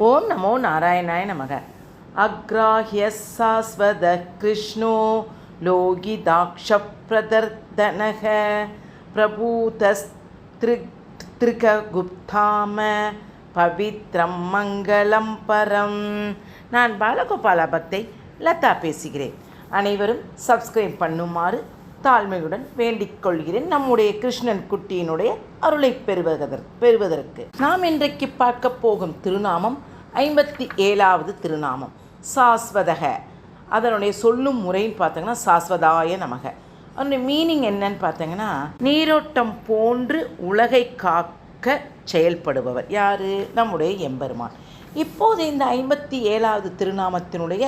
ஓம் நமோ நாராயணாய நமக. அக்ராஹ்ய சாஸ்வத கிருஷ்ணோ லோகிதாக்ஷ பிரதர்தனக பிரபூதஸ்திருகுப்தாம பவித்ரம் மங்களம் பரம். நான் பாலகோபால பக்தை லதா பேசுகிறேன். அனைவரும் சப்ஸ்கிரைப் பண்ணுமாறு தாழ்மையுடன் வேண்டிக் கொள்கிறேன். நம்முடைய கிருஷ்ணன் குட்டியினுடைய அருளை பெறுவதற்கு நாம் இன்றைக்கு பார்க்க போகும் திருநாமம் 57வது திருநாமம் சாஸ்வதக. அதனுடைய சொல்லும் முறைன்னு பார்த்தீங்கன்னா சாஸ்வதாய நமக. அதனுடைய மீனிங் என்னன்னு பார்த்தீங்கன்னா, நீரோட்டம் போன்று உலகை காக்க செயல்படுபவர். யார்? நம்முடைய எம்பெருமான். இப்போது இந்த 57வது திருநாமத்தினுடைய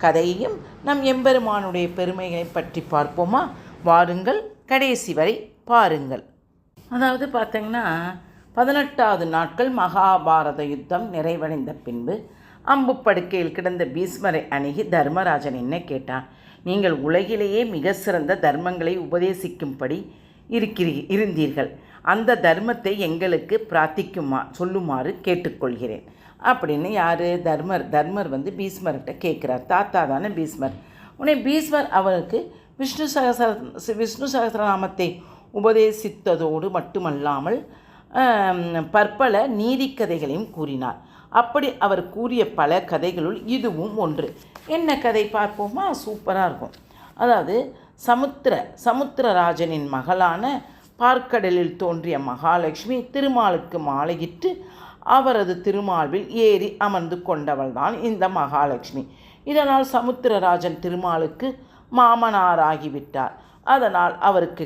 கதையையும் நம் எம்பெருமானுடைய பெருமைகளை பற்றி பார்ப்போமா? வாருங்கள், கடைசி வரை பாருங்கள். அதாவது பார்த்தீங்கன்னா, 18வது நாட்கள் மகாபாரத யுத்தம் நிறைவடைந்த பின்பு அம்பு படுக்கையில் கிடந்த பீஷ்மரை அணுகி தர்மராஜன் என்ன கேட்டான். நீங்கள் உலகிலேயே மிக சிறந்த தர்மங்களை உபதேசிக்கும்படி இருந்தீர்கள். அந்த தர்மத்தை எங்களுக்கு சொல்லுமாறு கேட்டுக்கொள்கிறேன் அப்படின்னு யார்? தர்மர் வந்து பீஷ்மர்கிட்ட கேட்குறார். தாத்தா தானே பீஷ்மர். உடனே பீஷ்மர் அவருக்கு விஷ்ணு சகஸ்ரநாமத்தை உபதேசித்ததோடு மட்டுமல்லாமல் பற்பல நீதி கதைகளையும் கூறினார். அப்படி அவர் கூறிய பல கதைகளுள் இதுவும் ஒன்று. என்ன கதை பார்ப்போமா? சூப்பராக இருக்கும். அதாவது சமுத்திரராஜனின் மகளான பார்க்கடலில் தோன்றிய மகாலட்சுமி திருமாலுக்கு மாலையிட்டு அவரது திருமால்வில் ஏறி அமர்ந்து கொண்டவள்தான் இந்த மகாலட்சுமி. இதனால் சமுத்திரராஜன் திருமாலுக்கு மாமனாராகிவிட்டார். அதனால் அவருக்கு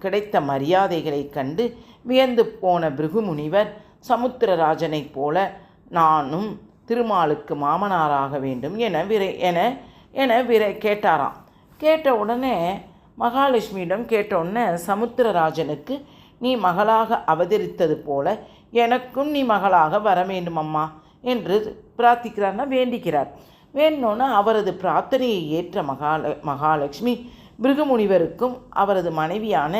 கிடைத்த மரியாதைகளை கண்டு வியந்து போன பிருகு முனிவர் சமுத்திரராஜனைப் போல நானும் திருமாலுக்கு மாமனாராக வேண்டும் என கேட்டாராம். கேட்ட உடனே மகாலட்சுமியிடம் கேட்ட உடனே சமுத்திரராஜனுக்கு, நீ மகளாக அவதரித்தது போல எனக்கும் நீ மகளாக வர வேண்டும் அம்மா என்று பிரார்த்திக்கிறார்னா வேண்டிக்கிறார். வேணும்னா அவரது பிரார்த்தனையை ஏற்ற மகாலட்சுமி பிருகுமுனிவருக்கும் அவரது மனைவியான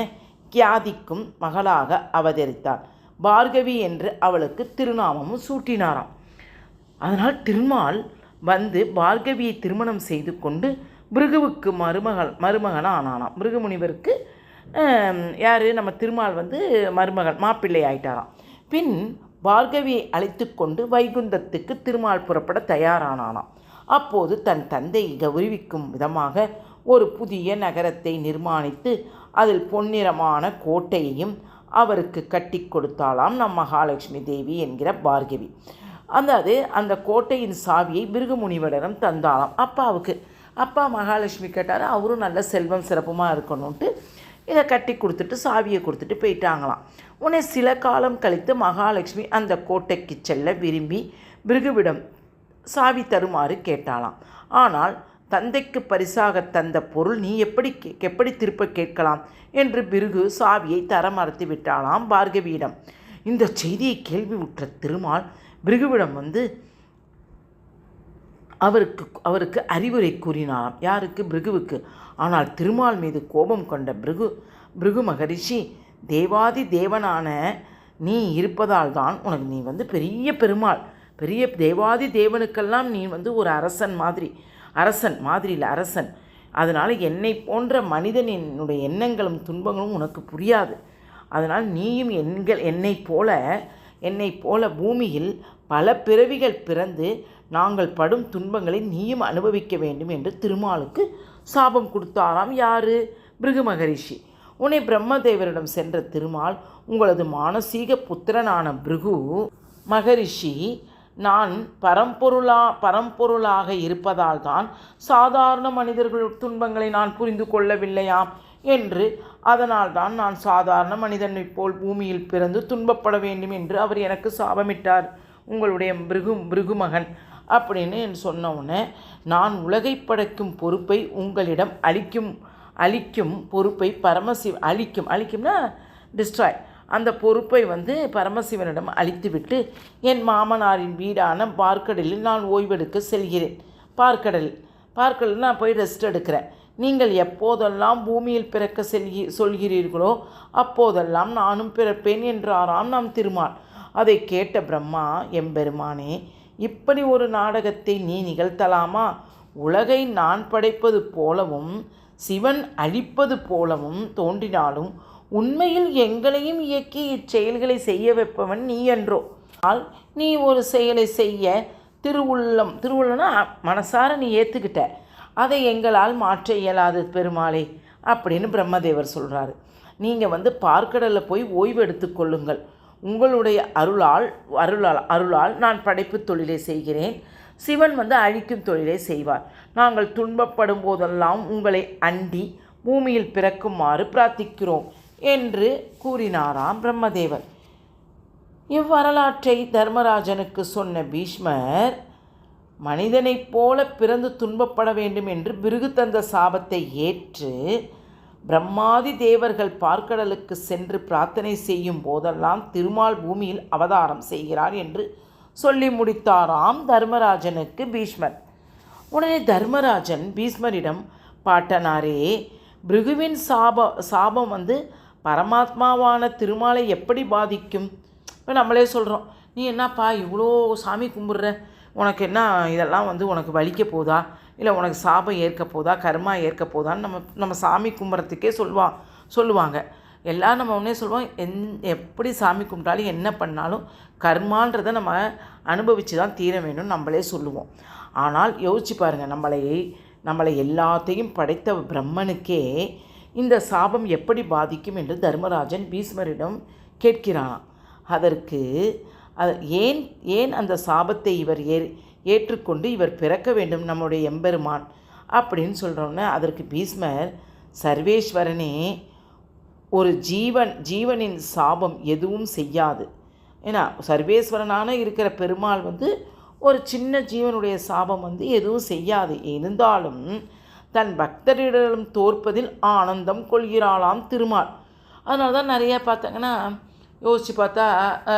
கியாதிக்கும் மகளாக அவதரித்தார். பார்கவி என்று அவளுக்கு திருநாமமும் சூட்டினாராம். அதனால் திருமால் வந்து பார்கவியை திருமணம் செய்து கொண்டு பிருகுவுக்கு மருமகனானானாம். பிருகுமுனிவருக்கு யார்? நம்ம திருமால் வந்து மாப்பிள்ளை ஆயிட்டாராம். பின் பார்கவியை அழைத்து கொண்டு வைகுந்தத்துக்கு திருமால் புறப்பட தயாரானானாம். அப்போது தன் தந்தை கௌரவிக்கும் விதமாக ஒரு புதிய நகரத்தை நிர்மாணித்து அதில் பொன்னிறமான கோட்டையையும் அவருக்கு கட்டி கொடுத்தாளாம் நம் மகாலட்சுமி தேவி என்கிற பார்கவி. அந்த கோட்டையின் சாவியை பிருகுமுனிவரிடம் தந்தாளாம் அப்பாவுக்கு. அப்பா மகாலட்சுமி கேட்டார். அவரும் நல்ல செல்வம் சிறப்புமாக இருக்கணும்ட்டு இதை கட்டி கொடுத்துட்டு சாவியை கொடுத்துட்டு போயிட்டாங்களாம். உடனே சில காலம் கழித்து மகாலட்சுமி அந்த கோட்டைக்கு செல்ல விரும்பி பிருகுவிடம் சாவி தருமாறு கேட்டாளாம். ஆனால் தந்தைக்கு பரிசாக தந்த பொருள் நீ எப்படி திருப்ப கேட்கலாம் என்று பிருகு சாவியை தர மறுத்து விட்டாளாம் பார்கவியிடம். இந்த செய்தியை கேள்வியுற்ற திருமால் பிருகுவிடம் வந்து அவருக்கு அறிவுரை கூறினாராம். யாருக்கு? பிருகுவுக்கு. ஆனால் திருமால் மீது கோபம் கொண்ட பிருகு மகரிஷி, தேவாதி தேவனான நீ இருப்பதால் தான் உனக்கு நீ வந்து பெரிய பெருமாள், பெரிய தேவாதி தேவனுக்கெல்லாம் நீ வந்து ஒரு அரசன் மாதிரி இல்லை, அரசன். அதனால் என்னை போன்ற மனிதனினுடைய எண்ணங்களும் துன்பங்களும் உனக்கு புரியாது. அதனால் நீயும் என்னை போல பூமியில் பல பிறவிகள் பிறந்து நாங்கள் படும் துன்பங்களை நீயும் அனுபவிக்க வேண்டும் என்று திருமாலுக்கு சாபம் கொடுத்தாராம். யார்? பிருகு மகரிஷி. உன்னை பிரம்மதேவரிடம் சென்ற திருமால், உங்களது மானசீக புத்திரனான பிருகு மகரிஷி நான் பரம்பொருளாக இருப்பதால் தான் சாதாரண மனிதர்கள் துன்பங்களை நான் புரிந்து கொள்ளவில்லையாம் என்று, அதனால் தான் நான் சாதாரண மனிதனைப் போல் பூமியில் பிறந்து துன்பப்பட வேண்டும் என்று அவர் எனக்கு சாபமிட்டார், உங்களுடைய பிருகு மகன் அப்படின்னு சொன்ன உடனே, நான் உலகை படைக்கும் பொறுப்பை உங்களிடம் அளிக்கும் பொறுப்பை அளிக்கும்னா டிஸ்ட்ராய், அந்த பொறுப்பை வந்து பரமசிவனிடம் அளித்துவிட்டு என் மாமனாரின் வீடான பார்க்கடலில் நான் ஓய்வெடுக்க செல்கிறேன். பார்க்கடலில் நான் போய் ரெஸ்ட் எடுக்கிறேன். நீங்கள் எப்போதெல்லாம் பூமியில் பிறக்க சொல்கிறீர்களோ அப்போதெல்லாம் நானும் பிறப்பேன் என்றாராம் நம் திருமால். அதை கேட்ட பிரம்மா, எம்பெருமானே, இப்படி ஒரு நாடகத்தை நீ நிகழ்த்தலாமா? உலகை நான் படைப்பது போலவும் சிவன் அழிப்பது போலவும் தோன்றினாலும் உண்மையில் எங்களையும் இயக்கி இச்செயல்களை செய்ய வைப்பவன் நீ என்றோ. நீ ஒரு செயலை செய்ய திருவுள்ளம்னா மனசார நீ ஏற்றுக்கிட்ட, அதை எங்களால் மாற்ற இயலாது பெருமாளே அப்படின்னு பிரம்மதேவர் சொல்கிறாரு. நீங்கள் பார்க்கடலில் போய் ஓய்வு எடுத்துக்கொள்ளுங்கள். உங்களுடைய அருளால் நான் படைப்பு தொழிலை செய்கிறேன். சிவன் அழிக்கும் தொழிலை செய்வார். நாங்கள் துன்பப்படும் போதெல்லாம் உங்களை அண்டி பூமியில் பிறக்குமாறு பிரார்த்திக்கிறோம் என்று கூறினாராம் பிரம்மதேவர். இவ்வரலாற்றை தர்மராஜனுக்கு சொன்ன பீஷ்மர், மனிதனைப் போல பிறந்து துன்பப்பட வேண்டும் என்று பிருகு தந்த சாபத்தை ஏற்று பிரம்மாதி தேவர்கள் பார்க்கடலுக்கு சென்று பிரார்த்தனை செய்யும் போதெல்லாம் திருமால் பூமியில் அவதாரம் செய்கிறார் என்று சொல்லி முடித்தாராம் தர்மராஜனுக்கு பீஷ்மர். உடனே தர்மராஜன் பீஷ்மரிடம், பாட்டனாரே, பிருகுவின் சாபம் பரமாத்மாவான திருமாலை எப்படி பாதிக்கும்? இப்போ நம்மளே சொல்கிறோம், நீ என்னப்பா இவ்வளோ சாமி கும்பிட்ற, உனக்கு என்ன இதெல்லாம் உனக்கு வலிக்க போதா, இல்லை உனக்கு சாபம் ஏற்க போதா, கர்மா ஏற்க போதான்னு நம்ம சாமி கும்பிட்றதுக்கே சொல்லுவாங்க. எல்லாம் நம்ம ஒன்றே சொல்லுவோம், எப்படி சாமி கும்பிட்டாலும் என்ன பண்ணாலும் கர்மான்றதை நம்ம அனுபவித்து தான் தீர வேண்டும் நம்மளே சொல்லுவோம். ஆனால் யோசிச்சு பாருங்கள், நம்மளை எல்லாத்தையும் படைத்த பிரம்மனுக்கே இந்த சாபம் எப்படி பாதிக்கும் என்று தர்மராஜன் பீஷ்மரிடம் கேட்கிறானாம். அதற்கு ஏன் அந்த சாபத்தை இவர் ஏற்றுக்கொண்டு இவர் பிறக்க வேண்டும் நம்முடைய எம்பெருமான் அப்படின்னு சொல்கிறோன்னே அதற்கு பீஷ்மர், சர்வேஸ்வரனே, ஒரு ஜீவனின் சாபம் எதுவும் செய்யாது. ஏன்னா சர்வேஸ்வரனான இருக்கிற பெருமாள் ஒரு சின்ன ஜீவனுடைய சாபம் எதுவும் செய்யாது. இருந்தாலும் தன் பக்தரிடம் தோற்பதில் ஆனந்தம் கொள்கிறாளாம் திருமால். அதனால தான் நிறையா பார்த்தாங்கன்னா யோசித்து பார்த்தா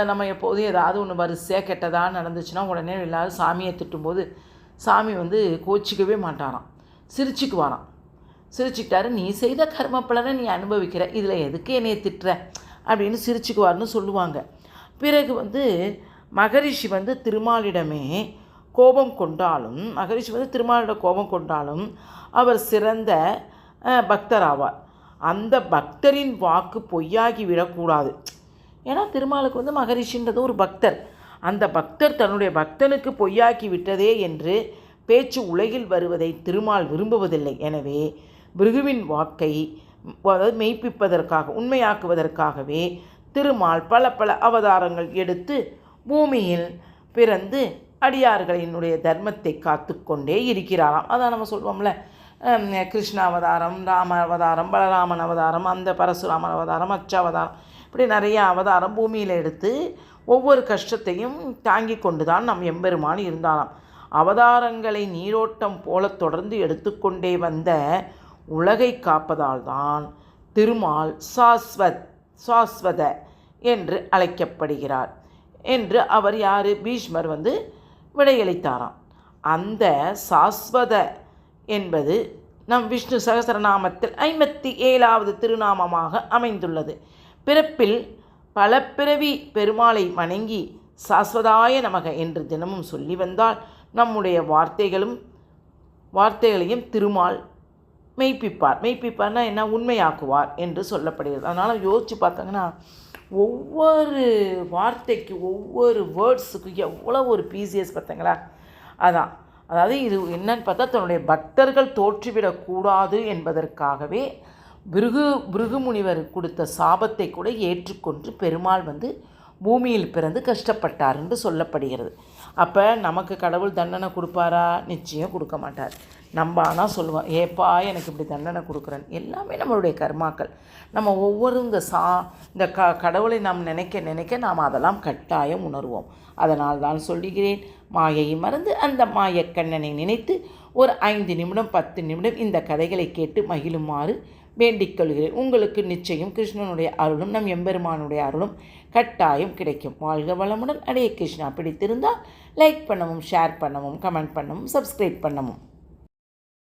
நம்ம எப்போதும் ஏதாவது ஒன்று வரிசையாக கெட்டதாக நடந்துச்சுன்னா உடனே எல்லோரும் சாமியை திட்டும்போது சாமி கோச்சிக்கவே மாட்டாராம், சிரிச்சுக்கிட்டாரு. நீ செய்த கர்ம பலனை நீ அனுபவிக்கிற, இதில் எதுக்கு என்னையை திட்டுற அப்படின்னு சிரிச்சுக்குவார்னு சொல்லுவாங்க. பிறகு மகரிஷி திருமாலிடமே கோபம் கொண்டாலும் திருமாலிட கோபம் கொண்டாலும் அவர் சிறந்த பக்தராவார். அந்த பக்தரின் வாக்கு பொய்யாகி விடக்கூடாது. ஏன்னா திருமாலுக்கு மகரிஷின்றது ஒரு பக்தர். அந்த பக்தர் தன்னுடைய பக்தனுக்கு பொய்யாக்கி விட்டதே என்று பேச்சு உலகில் வருவதை திருமால் விரும்புவதில்லை. எனவே பிருகுவின் வாக்கை மெய்ப்பிப்பதற்காக உண்மையாக்குவதற்காகவே திருமால் பல அவதாரங்கள் எடுத்து பூமியில் பிறந்து அடியார்களினுடைய தர்மத்தை காத்து கொண்டே இருக்கிறாராம். அதான் நம்ம சொல்வோம்ல, கிருஷ்ண அவதாரம், ராம அவதாரம், பலராமன் அவதாரம், அந்த பரசுராமன் அவதாரம், அச்சாவதாரம், இப்படி நிறைய அவதாரம் பூமியில் எடுத்து ஒவ்வொரு கஷ்டத்தையும் தாங்கி கொண்டு தான் நம் எம்பெருமான் இருந்தாராம். அவதாரங்களை நீரோட்டம் போல தொடர்ந்து எடுத்துக்கொண்டே வந்த உலகை காப்பதால் தான் திருமால் சாஸ்வத என்று அழைக்கப்படுகிறார் என்று அவர் பீஷ்மர் விடையளித்தாராம். அந்த சாஸ்வத என்பது நம் விஷ்ணு சகசரநாமத்தில் 57வது திருநாமமாக அமைந்துள்ளது. பிறப்பில் பல பிறவி பெருமாளை வணங்கி சாஸ்வதாய நமக என்று தினமும் சொல்லி வந்தால் நம்முடைய வார்த்தைகளையும் திருமால் மெய்ப்பிப்பார்னா என்ன, உண்மையாக்குவார் என்று சொல்லப்படுகிறது. அதனால் யோசித்து பார்த்தாங்கன்னா ஒவ்வொரு வார்த்தைக்கு ஒவ்வொரு வேர்ட்ஸுக்கு எவ்வளோ ஒரு பீசியஸ் பார்த்தாங்களா. அதாவது இது என்னன்னு பார்த்தா தன்னுடைய பக்தர்கள் தோற்றுவிடக்கூடாது என்பதற்காகவே பிருகு முனிவர் கொடுத்த சாபத்தை கூட ஏற்றுக்கொண்டு பெருமாள் பூமியில் பிறந்து கஷ்டப்பட்டார் என்று சொல்லப்படுகிறது. அப்போ நமக்கு கடவுள் தண்டனை கொடுப்பாரா? நிச்சயம் கொடுக்க மாட்டார். நம்ம ஆனால் சொல்லுவோம், ஏப்பா எனக்கு இப்படி தண்டனை கொடுக்குறேன். எல்லாமே நம்மளுடைய கர்மாக்கள். நம்ம ஒவ்வொரு இந்த கடவுளை நாம் நினைக்க நாம் அதெல்லாம் கட்டாயம் உணர்வோம். அதனால் தான் சொல்லுகிறேன், மாயையை மறந்து அந்த மாயக்கண்ணனை நினைத்து ஒரு 5 நிமிடம் 10 நிமிடம் இந்த கதைகளை கேட்டு மகிழுமாறு வேண்டிக் கொள்கிறேன். உங்களுக்கு நிச்சயம் கிருஷ்ணனுடைய அருளும் நம் எம்பெருமானுடைய அருளும் கட்டாயம் கிடைக்கும். வாழ்க வளமுடன். அடே கிருஷ்ணா பிடித்திருந்தால் லைக் பண்ணவும், ஷேர் பண்ணவும், கமெண்ட் பண்ணவும், சப்ஸ்கிரைப் பண்ணவும்.